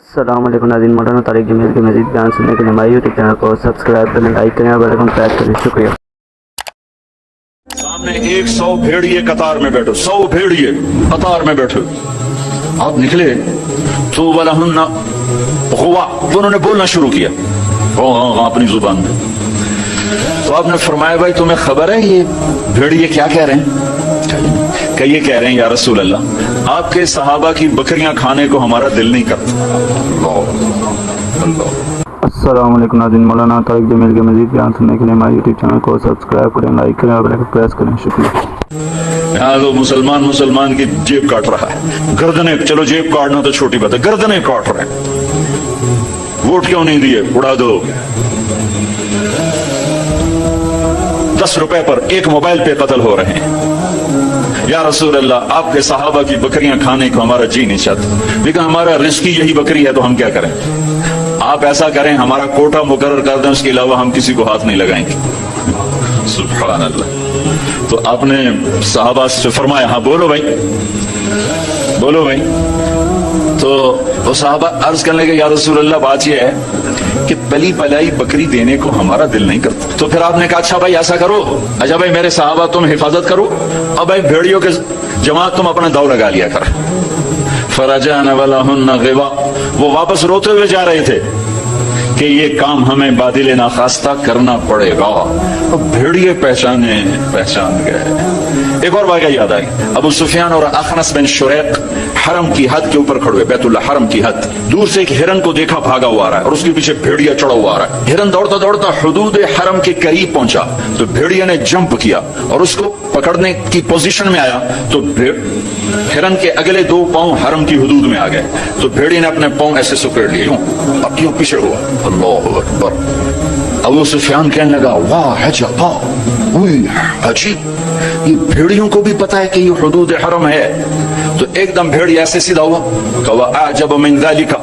السلام علیکم ناظرین، مولانا طارق جمیل کے مزید بیان سننے کے لیے ہمارے یوٹیوب چینل کو سبسکرائب کریں، لائک کریں اور بیل آئیکن پریس کریں۔ شکریہ۔ سامنے 100 بھیڑیے قطار میں بیٹھو، 100 بھیڑیے قطار میں بیٹھو، آپ نکلے تو ولہن غوا، تو انہوں نے بولنا شروع کیا اپنی زبان میں، تو آپ نے فرمایا بھائی تمہیں خبر ہے یہ بھیڑیے کیا کہہ رہے ہیں؟ کہ یہ کہہ رہے ہیں یا رسول اللہ آپ کے صحابہ کی بکریاں کھانے کو ہمارا دل نہیں کرتا۔ السلام علیکم ناظرین، مولانا طارق جمیل کے مزید بیان سننے کے لیے ہمارے یوٹیوب چینل کو سبسکرائب کریں، لائک کریں اور بیل آئیکن پریس کریں۔ شکریہ۔ یہاں تو مسلمان کی جیب کاٹ رہا ہے، گردنیں، چلو جیب کاٹنا تو چھوٹی بات ہے، گردنیں کاٹ رہے ہیں، ووٹ کیوں نہیں دیے، اڑا دو، 10 روپے پر ایک موبائل پہ قتل ہو رہے ہیں۔ یا رسول اللہ آپ کے صحابہ کی بکریاں کھانے کو ہمارا جی نہیں چاہتا، لیکن ہمارا رزق یہی بکری ہے تو ہم کیا کریں؟ آپ ایسا کریں ہمارا کوٹا مقرر کر دیں، اس کے علاوہ ہم کسی کو ہاتھ نہیں لگائیں گے۔ سبحان اللہ۔ تو آپ نے صحابہ سے فرمایا ہاں بولو بھائی، بولو بھائی۔ تو وہ صحابہ عرض کرنے لگے یا رسول اللہ بات یہ ہے کہ پلی پلائی بکری دینے کو ہمارا دل نہیں کرتا۔ تو پھر آپ نے کہا اچھا بھائی ایسا کرو، اچھا بھائی میرے صحابہ تم حفاظت کرو، اب بھائی بھیڑیوں کے جماعت تم اپنا داؤ لگا لیا کر۔ فرجعن ولہن غوا، وہ واپس روتے ہوئے جا رہے تھے کہ یہ کام ہمیں بادل ناخواستہ کرنا پڑے گا۔ اب بھیڑیے پہچان گئے۔ ایک اور واقعہ یاد آئی، ابو سفیان اور اخنس بن شریق حرم کی حد کے اوپر کھڑے ہوئے، بیت اللہ حرم کی حد، دور سے ایک ہرن کو دیکھا بھاگا ہوا آ رہا ہے اور اس کے پیچھے بھیڑیا چڑھا ہوا آ رہا ہے۔ ہرن دوڑتا دوڑتا حدود حرم کے قریب پہنچا تو بھیڑیا نے جمپ کیا اور اس کو پکڑنے کی پوزیشن میں آیا تو ہرن کے اگلے 2 پاؤں حرم کی حدود میں آ گئے، تو بھیڑیا نے اپنے پاؤں ایسے سکیڑ لیے، اب کیوں پیچھے ہوا؟ اللہ اکبر۔ ابو سفیان کہنے لگا واہ عجبا، عجیب، یہ بھیڑیوں کو بھی پتا ہے کہ یہ حدود حرم ہے۔ تو ایک دم بھیڑیا ایسے سیدھا ہوا کہ وَأَعْجَبَ مِنْ ذَلِكَ،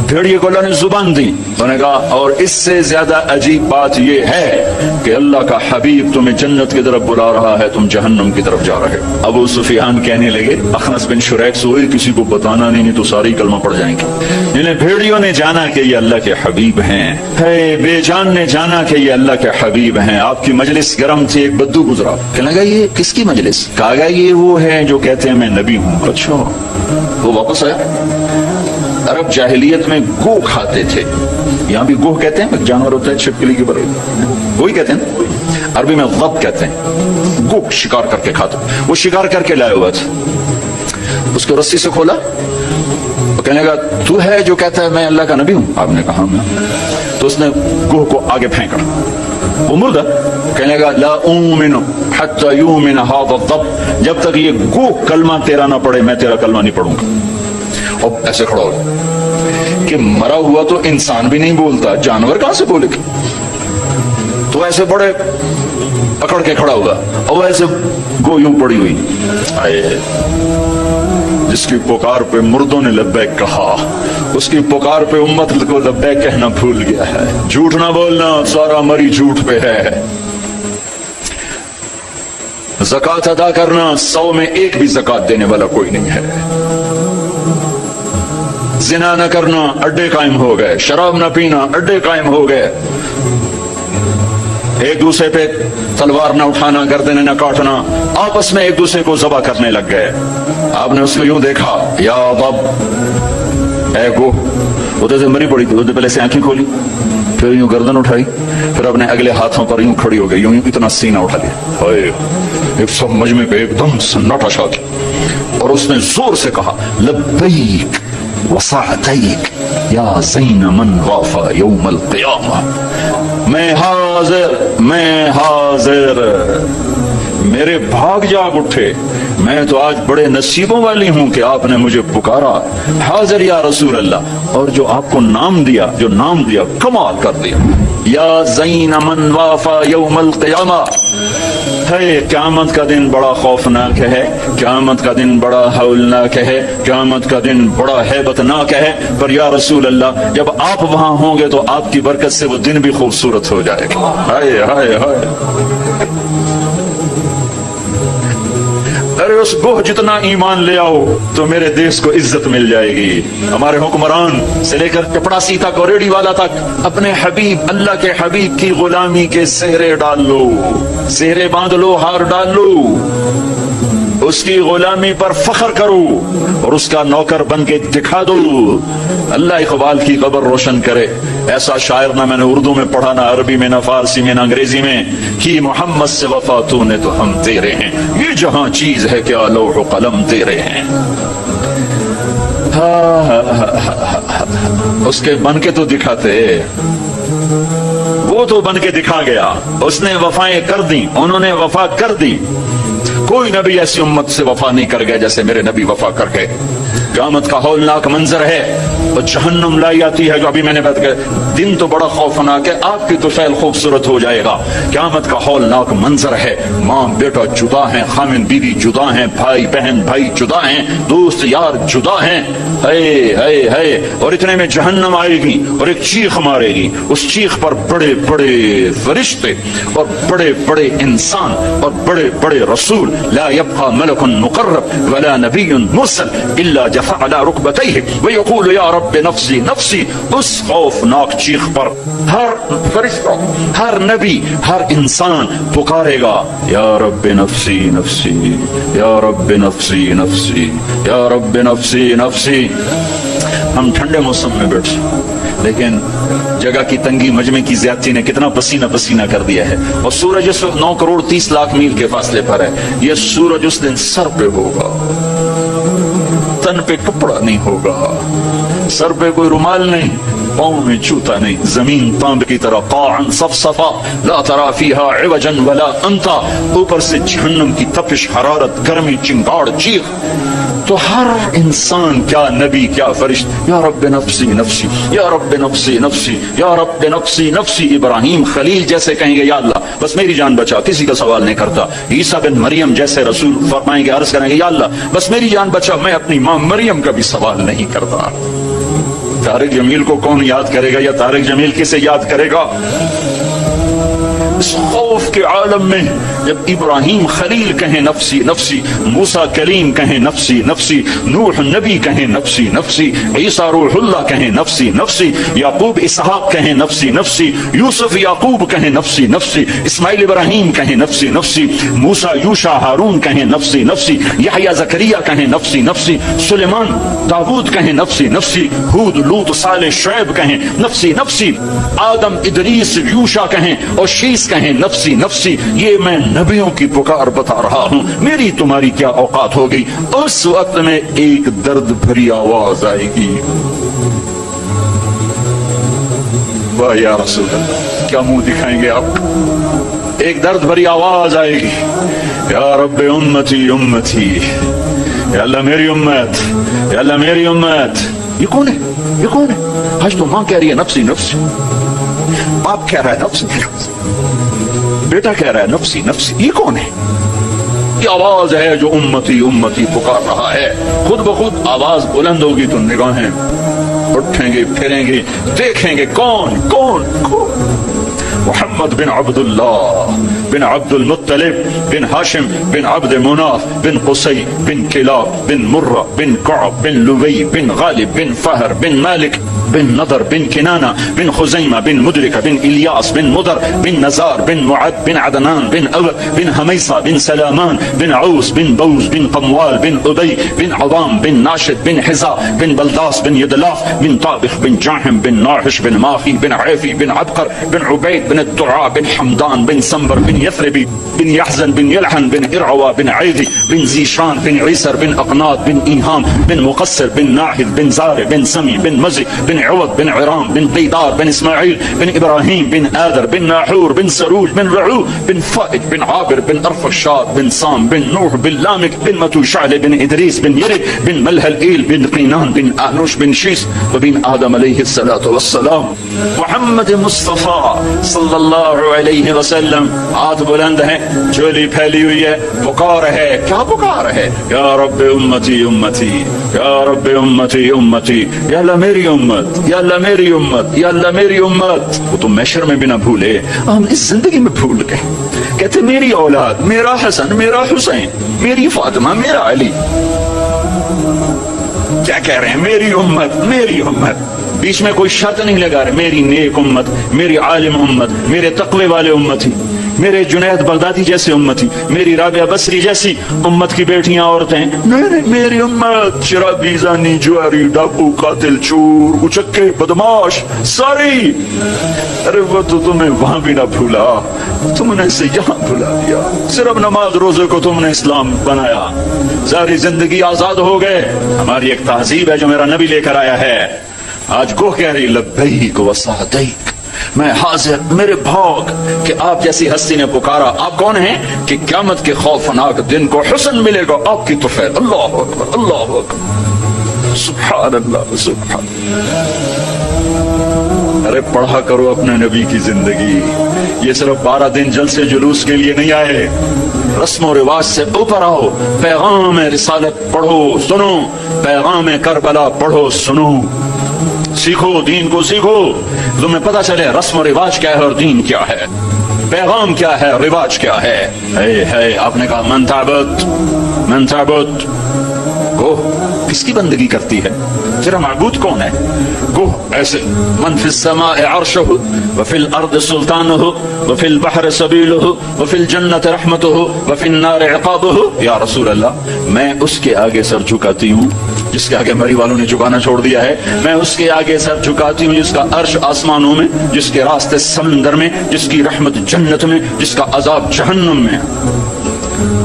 بھیڑیے کو اللہ نے زبان دی، انہوں نے کہا اور اس سے زیادہ عجیب بات یہ ہے کہ اللہ کا حبیب تمہیں جنت کی طرف بلا رہا ہے، تم جہنم کی طرف جا رہے۔ ابو سفیان کہنے لگے اخنس بن شریق سوئی کسی کو بتانا نہیں تو ساری کلمہ پڑ جائیں گے۔ جنہیں بھیڑیوں نے جانا کہ یہ اللہ کے حبیب ہیں، بے جان نے جانا کہ یہ اللہ کے حبیب ہیں۔ آپ کی مجلس گرم تھی، ایک بدو گزرا، کہنے لگا یہ کس کی مجلس؟ کہا گیا یہ وہ ہے جو کہتے ہیں میں نبی ہوں۔ اچھا، وہ واپس آیا۔ عرب جاہلیت میں گو کھاتے تھے، یہاں بھی گوہ کہتے ہیں، جانور ہوتا ہے چھپکلی کے اوپر، گوہی کہتے ہیں، عربی میں غب کہتے ہیں، گو شکار کر کے کھاتے۔ وہ شکار کر کے لائے ہوا تھا، اس کو رسی سے کھولا، وہ کہنے لگا تو ہے جو کہتا ہے میں اللہ کا نبی ہوں؟ آپ نے کہا میں۔ تو اس نے گوہ کو آگے پھینکا، وہ مردہ، کہنے لگا لا اومن حتی یومن ھذا الضب، جب تک یہ گو کلمہ تیرا نہ پڑھے میں تیرا کلمہ نہیں پڑھوں گا۔ اور ایسے کھڑا ہو کہ مرا ہوا تو انسان بھی نہیں بولتا، جانور کہاں سے بولے گا؟ تو ایسے بڑے پکڑ کے کھڑا ہوا اور ایسے گو یوں پڑی ہوئی، آئے جس کی پکار پہ مردوں نے لبیک کہا، اس کی پکار پہ امت کو لبیک کہنا بھول گیا ہے۔ جھوٹ نہ بولنا، سارا مری جھوٹ پہ ہے۔ زکوٰۃ ادا کرنا، 100 میں 1 بھی زکوٰۃ دینے والا کوئی نہیں ہے۔ زنا نہ کرنا، اڈے قائم ہو گئے۔ شراب نہ پینا، اڈے قائم ہو گئے۔ ایک دوسرے پہ تلوار نہ اٹھانا، گردنیں نہ کاٹنا، آپس میں ایک دوسرے کو ذبح کرنے لگ گئے۔ آپ نے اس کو یوں دیکھا، یا باب، اے گو، ادھر سے مری پڑی تھی، ادھر پہلے سے آنکھیں کھولی، پھر یوں گردن اٹھائی، پھر اپنے اگلے ہاتھوں پر یوں کھڑی ہو گئی، یوں اتنا سینہ اٹھا لیا، ہائے، ایک سب مجمع پہ ایک دم سناٹا چھا گیا، اور اس نے زور سے کہا لبیک وسعدیک یا زین من غاف یوم القیامہ، میں حاضر، میرے بھاگ جاگ اٹھے، میں تو آج بڑے نصیبوں والی ہوں کہ آپ نے مجھے پکارا، حاضر یا رسول اللہ، اور جو آپ کو نام دیا، جو نام دیا کمال کر دیا، یا زین من وافا یوم القیامہ۔ ہے قیامت کا دن بڑا خوفناک ہے، قیامت کا دن بڑا ہولناک ہے، قیامت کا دن بڑا ہیبتناک ہے، پر یا رسول اللہ جب آپ وہاں ہوں گے تو آپ کی برکت سے وہ دن بھی خوبصورت ہو جائے گا۔ ہائے ہائے ہائے، ارے اس گوہ جتنا ایمان لے آؤ تو میرے دیش کو عزت مل جائے گی. ہمارے حکمران سے لے کر چپڑاسی تک اور ریڈی والا تک اپنے حبیب اللہ کے حبیب کی غلامی کے سہرے ڈال لو, سہرے باندھ لو, ہار ڈال لو, اس کی غلامی پر فخر کرو اور اس کا نوکر بن کے دکھا دو. اللہ اقبال کی قبر روشن کرے. ایسا شاعر نہ میں نے اردو میں پڑھا, نہ عربی میں, نہ فارسی میں, نہ انگریزی میں, کہ محمد سے وفا تو نے تو ہم تیرے ہیں, یہ جہاں چیز ہے کیا لوح و قلم تیرے ہیں. اس کے بن کے تو دکھاتے, وہ تو بن کے دکھا گیا, اس نے وفائیں کر دی, انہوں نے وفا کر دی. کوئی نبی ایسی امت سے وفا نہیں کر گیا جیسے میرے نبی وفا کر گئے. قیامت کا ہولناک منظر ہے, اور جہنم لائی آتی ہے جو ابھی میں نے بات کیا. دن تو بڑا خوفناک ہے, آپ کی تو فعل خوبصورت ہو جائے گا. قیامت کا ہولناک منظر ہے, ماں بیٹا جدا ہیں, خامن بیوی جدا ہیں, بھائی بہن بھائی جدا ہیں, دوست یار جدا ہیں. ہے اور اتنے میں جہنم آئے گی اور ایک چیخ مارے گی. اس چیخ پر بڑے بڑے فرشتے اور بڑے بڑے انسان اور بڑے بڑے رسول, لا يبقى ملك مقرب ولا نبي مرسل الا جثى على ركبتيه ويقول يا رب نفسي نفسي. اس خوفناک چیخ پر ہر فرشتہ, ہر نبی, ہر انسان پکارے گا, یا رب نفسی نفسی, یا رب نفسی نفسی, یا رب نفسی نفسی. ہم ٹھنڈے موسم میں بیٹھے, لیکن جگہ کی تنگی, مجمع کی زیادتی نے کتنا پسینہ پسینہ کر دیا ہے. اور سورج اس وقت 9 کروڑ 30 لاکھ میل کے فاصلے پر ہے. یہ سورج اس دن سر پہ ہوگا, تن پہ کپڑا نہیں ہوگا, سر پہ کوئی رومال نہیں, پاؤں میں جوتا نہیں, زمین تانب کی طرح قاعا صفصفا لا ترى فيها عوجا ولا امتا. اوپر سے جہنم کی تپش, حرارت, گرمی, چنگاڑ, چیخ. تو ہر انسان, کیا نبی کیا فرشت, یا رب نفسی نفسی, یا رب نفسی نفسی, یا رب نفسی نفسی. ابراہیم خلیل جیسے کہیں گے یا اللہ بس میری جان بچا, کسی کا سوال نہیں کرتا. عیسیٰ بن مریم جیسے رسول فرمائیں گے, عرض کریں گے یا اللہ بس میری جان بچا, میں اپنی ماں مریم کا بھی سوال نہیں کرتا. طارق جمیل کو کون یاد کرے گا, یا طارق جمیل کسے یاد کرے گا؟ اس خوف کے عالم میں جب ابراہیم خلیل کہیں نفسی نفسی, موسیٰ کلیم کہیں نفسی نفسی, نوح نبی کہیں نفسی نفسی, عیسیٰ روح اللہ کہیں نفسی نفسی, یعقوب اسحاق کہیں نفسی نفسی, یوسف یعقوب کہیں نفسی نفسی, اسماعیل ابراہیم کہیں نفسی نفسی, موسیٰ یوشع ہارون کہیں نفسی نفسی, یحییٰ زکریا کہیں نفسی نفسی, سلیمان داؤد کہیں نفسی نفسی, ہود لوط صالح شعیب کہیں نفسی نفسی, آدم ادریس یوشع کہیں اور شیس کہیں نفسی نفسی. یہ میں نبیوں کی پکار بتا رہا ہوں, میری تمہاری کیا اوقات ہو گئی. اس وقت میں ایک درد بھری آواز آئے گی, واہ یا رسول اللہ, کیا منہ دکھائیں گے آپ. ایک درد بھری آواز آئے گی, یا رب امتی امتی, یا اللہ میری امت, یا اللہ میری امت. یہ کون ہے, یہ کون ہے؟ آج تو ماں کہہ رہی ہے نفسی نفسی, باپ کہہ رہا ہے نفسی نفسی, بیٹا کہہ رہا ہے نفسی نفسی. یہ کون ہے؟ یہ آواز ہے جو امتی امتی پکار رہا ہے. خود بخود آواز بلند ہوگی تو نگاہیں اٹھیں گے, پھریں گے, دیکھیں گے کون کون کون. محمد بن عبد اللہ بن عبد المطلب بن ہاشم بن عبد مناف بن قصی بن کلاب بن مرہ بن کعب بن لوی بن غالب بن فہر بن مالک بن نضر بن کنانہ بن خزیمہ بن مدرکہ بن الیاس بن مدر بن نزار بن معد بن عدنان بن اوت بن حمیصہ بن سلامان بن عوس بن بوز بن قموال بن ابی بن عوام بن ناشد بن حزا بن بلداس بن یدلاف بن طابخ بن جاحم بن ناحش بن ماخی بن عیفی بن عبقر بن عبید بن الدعاء بن حمدان بن سنبر بن یثربی بن یحزن بن یلحن بن ارعوا بن عیدی بن زیشان بن عیسر بن اقناط بن ایہام بن مقصر بن ناحد بن زار بن سمی بن مزی بن عوض بن عرام بن قیدار بن اسماعیل بن ابراہیم بن آدر بن ناحور بن سروج بن رعو بن فائد بن عابر بن ارفشاد بن سام بن نوح بن لامک بن متوشعل بن ادریس بن یرد بن ملہل ایل بن قینان بن آنوش بن شیس وبن آدم علیہ الصلاة والسلام. محمد مصطفیٰ صلی اللہ علیہ وسلم ہاتھ بلند ہیں, جھولی پھیلی ہوئی ہے, پکار ہے. کیا پکار ہے؟ یا رب امتی امتی, یا رب امتی امتی, یا اللہ میری امت, یا اللہ میری امت, یا اللہ میری امت. وہ تو محشر میں بھی نہ بھولے, ہم اس زندگی میں بھول گئے. کہتے میری اولاد, میرا حسن, میرا حسین, میری فاطمہ, میرا علی. کیا کہہ رہے ہیں؟ میری امت, میری امت. بیچ میں کوئی شرط نہیں لگا رہے. میری نیک امت, میری عالم امت, میرے تقوی والے امتی, میرے جنید بغدادی جیسے امتی, میری رابعہ بصری جیسی امت کی بیٹیاں عورتیں. نہیں, میری امت شرابی, زانی, جواری, ڈاکو, قاتل, چور, اچکے, بدماش ساری. ارے وہ تو تمہیں وہاں بھی نہ بھولا, تم نے اسے یہاں بھلا دیا. صرف نماز روزے کو تم نے اسلام بنایا, ساری زندگی آزاد ہو گئے. ہماری ایک تہذیب ہے جو میرا نبی لے کر آیا ہے. آج گوہ کہہ رہی لبیک و سعدیک, میں حاضر میرے بھاگ کہ آپ جیسی ہستی نے پکارا. آپ کون ہیں کہ قیامت کے خوفناک دن کو حسن ملے گا آپ کی طفیل. اللہ اکبر, اللہ اکبر, سبحان اللہ, سبحان. ارے پڑھا کرو اپنے نبی کی زندگی. یہ صرف 12 دن جلسے جلوس کے لیے نہیں آئے. رسم و رواج سے اوپر آؤ, پیغام رسالت پڑھو سنو, پیغام کربلا پڑھو سنو, سیکھو, دین کو سیکھو. تمہیں پتہ چلے رسم و رواج کیا ہے اور دین کیا ہے, پیغام کیا ہے, رواج کیا ہے. ہے آپ نے کہا من تعبد, من تعبد. گو کس کی بندگی کرتی ہے, تیرا معبود کون ہے؟ گو ایسے من فی السماء عرشہ وفی الارض سلطانہ وفی البحر سبیلہ وفی الجنت رحمتہ وفی النار عقابہ. یا رسول اللہ, میں اس کے آگے سر جھکاتی ہوں جس کے آگے مری والوں نے جھکانا چھوڑ دیا ہے. میں اس کے آگے سر جھکاتی ہوں جس کا عرش آسمانوں میں, جس کے راستے سمندر میں, جس کی رحمت جنت میں, جس کا عذاب جہنم میں.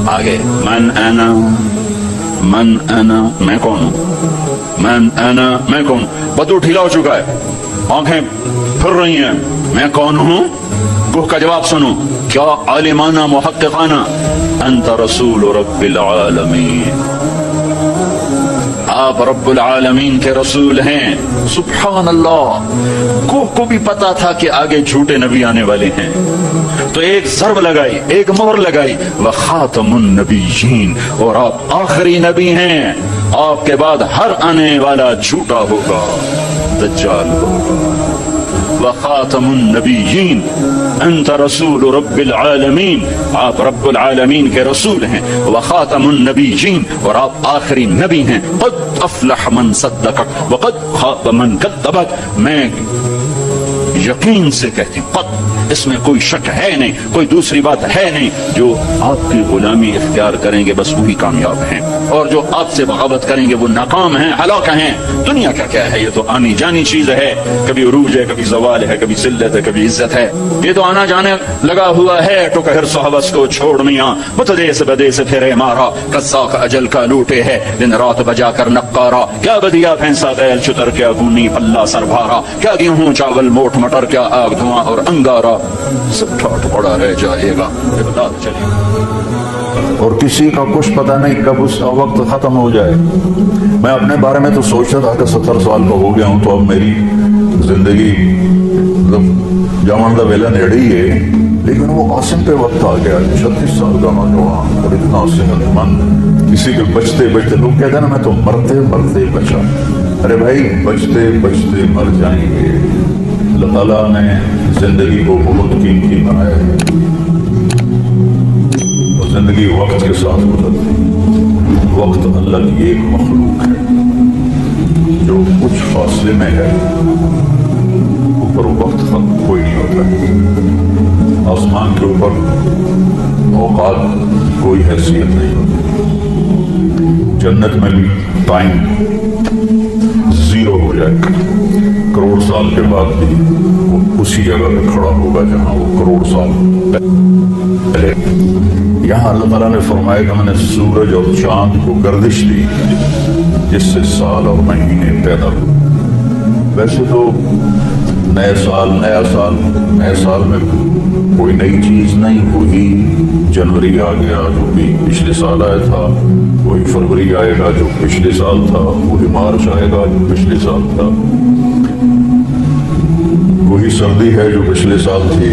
آگے من انا, من انا, میں کون ہوں, من انا, میں کون. بدو ڈھیلا ہو چکا ہے, آنکھیں پھر رہی ہیں, میں کون ہوں. گوہ کا جواب سنو, کیا عالمانہ محققانہ, انت رسول رب العالمین, آپ رب العالمین کے رسول ہیں. سبحان اللہ. کوہ کو بھی پتا تھا کہ آگے جھوٹے نبی آنے والے ہیں, تو ایک ضرب لگائی, ایک مہر لگائی, وخاتم النبیین, اور آپ آخری نبی ہیں. آپ کے بعد ہر آنے والا جھوٹا ہوگا, دجال ہوگا. وخاتم النبیین, انت رسول رب العالمین, آپ رب العالمین کے رسول ہیں. وخاتم النبیین, اور آپ آخری نبی ہیں. قد افلح من صدقک وقد خاب من کذبک. میں یقین سے کہتی ہوں, قد, اس میں کوئی شک ہے نہیں, کوئی دوسری بات ہے نہیں. جو آپ کی غلامی اختیار کریں گے بس وہی کامیاب ہیں, اور جو آپ سے بغاوت کریں گے وہ ناکام ہیں, ہلاک ہیں. دنیا کا کیا ہے, یہ تو آنی جانی چیز ہے. کبھی عروج ہے, کبھی زوال ہے, کبھی ذلت ہے, کبھی عزت ہے. یہ تو آنا جانے لگا ہوا ہے. تو کہ صحبت کو چھوڑ میاں, متدیس بدیس پھرے مارا, قزاق اجل کا لوٹے ہے, دن رات بجا کر نقارا. کیا بدیا بھینسا بیل چتر, کیا گونی پلہ سر بھارا, کیا گیہوں چاول موٹ مٹر, کیا آگ دھواں اور انگارا. سب ٹھاٹ پڑا رہ جائے گا, چلے گا, اور کسی کا کچھ پتہ نہیں کب اس کا وقت ختم ہو جائے. میں اپنے بارے میں تو سوچتا تھا کہ 70 سال کا ہو گیا ہوں, تو اب میری زندگی جوان کا ویلا نیڑے ہی ہے. لیکن وہ قاسم پہ وقت آ گیا, 36 سال کا نوجوان اور اتنا صحت مند. کسی کے بچتے بچتے, لوگ کہتے ہیں نا میں تو مرتے مرتے بچا. ارے بھائی, بچتے بچتے مر جائیں گے. اللہ تعالیٰ نے زندگی کو بہت قیمتی بنایا ہے, اور زندگی وقت کے ساتھ گزرتی ہے. وقت اللہ کی ایک مخلوق ہے جو کچھ فاصلے میں ہے, اوپر وقت کوئی نہیں ہوتا ہے. آسمان کے اوپر اوقات کوئی حیثیت نہیں ہوتی. جنت میں بھی ٹائم زیرو ہو جائے گا, کروڑ سال کے بعد بھی وہ اسی جگہ پہ کھڑا ہوگا جہاں وہ کروڑ سال پہلے. یہاں اللہ تعالیٰ نے فرمایا کہ میں نے سورج اور چاند کو گردش دی جس سے سال اور مہینے پیدا ہوئے. ویسے تو نئے سال, نیا سال, نئے سال میں کوئی نئی چیز نہیں. وہی جنوری آ گیا جو بھی پچھلے سال آیا تھا, وہی فروری آئے گا جو پچھلے سال تھا, وہی مارچ آئے گا جو پچھلے سال تھا, وہی سردی ہے جو پچھلے سال تھی.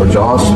50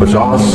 50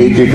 1-1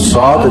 7